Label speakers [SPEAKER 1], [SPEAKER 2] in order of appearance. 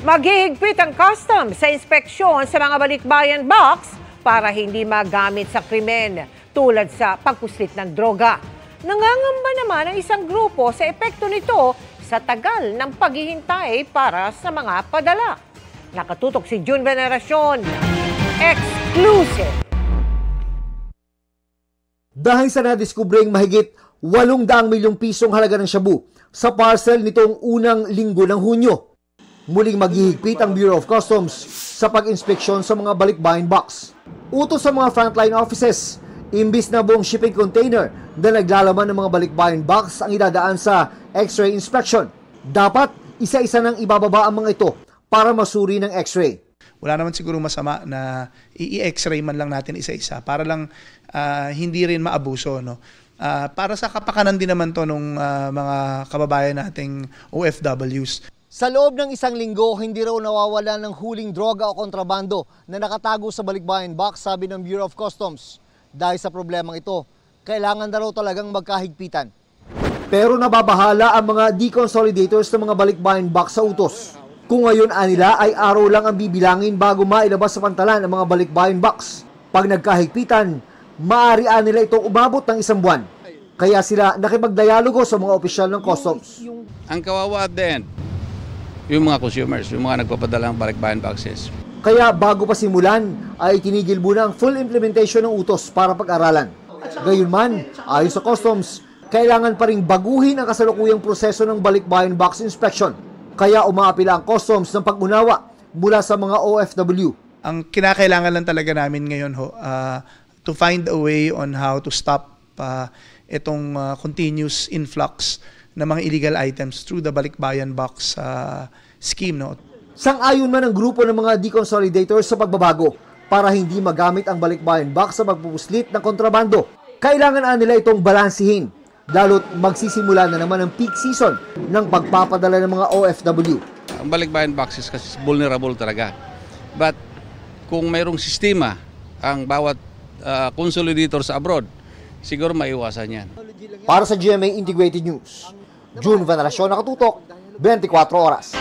[SPEAKER 1] Maghihigpit ang customs sa inspeksyon sa mga balikbayan box para hindi magamit sa krimen tulad sa pagpuslit ng droga. Nangangamba naman ang isang grupo sa epekto nito sa tagal ng paghihintay para sa mga padala. Nakatutok si June Veneracion. Exclusive!
[SPEAKER 2] Dahil sa nadiskubring mahigit 800 milyong pisong halaga ng shabu sa parcel nitong unang linggo ng Hunyo, muling maghihigpit ang Bureau of Customs sa pag-inspeksyon sa mga balikbayan box. Utos sa mga frontline offices, imbis na buong shipping container na naglalaman ng mga balikbayan box ang idadaan sa X-ray inspection. Dapat isa-isa nang ibababa ang mga ito para masuri ng X-ray.
[SPEAKER 3] Wala naman siguro masama na i-X-ray man lang natin isa-isa para lang hindi rin maabuso, no? Para sa kapakanan din naman to ng mga kababayan nating OFWs.
[SPEAKER 2] Sa loob ng isang linggo, hindi raw nawawala ng huling droga o kontrabando na nakatago sa balikbayan box, sabi ng Bureau of Customs. Dahil sa problemang ito, kailangan na raw talagang magkahigpitan. Pero nababahala ang mga deconsolidators ng mga balikbayan box sa utos. Kung ngayon anila ay araw lang ang bibilangin bago mailabas sa pantalan ang mga balikbayan box. Pag nagkahigpitan, maaari nila itong umabot ng 1 buwan. Kaya sila nakipagdialogo sa mga opisyal ng customs.
[SPEAKER 4] Ang kawawa at the end, yung mga consumers, yung mga nagpapadala ng balikbayan boxes.
[SPEAKER 2] Kaya bago pa simulan, ay tinigil muna ang full implementation ng utos para pag-aralan. Gayunman, ayon sa customs, kailangan pa ring baguhin ang kasalukuyang proseso ng balikbayan box inspection. Kaya umaapila ang customs ng pag-unawa mula sa mga OFW.
[SPEAKER 3] Ang kinakailangan lang talaga namin ngayon to find a way on how to stop itong continuous influx ng mga illegal items through the balikbayan box scheme, no?
[SPEAKER 2] Sang-ayon man ang grupo ng mga deconsolidators sa pagbabago para hindi magamit ang balikbayan box sa pagpupuslit ng kontrabando. Kailangan nila itong balansihin, lalo't magsisimula na naman ang peak season ng pagpapadala ng mga OFW.
[SPEAKER 4] Ang balikbayan boxes kasi vulnerable talaga. But kung mayroong sistema ang bawat consolidator sa abroad, siguro maiwasan yan.
[SPEAKER 2] Para sa GMA Integrated News, June Veneracion, nakatutok, 24 oras.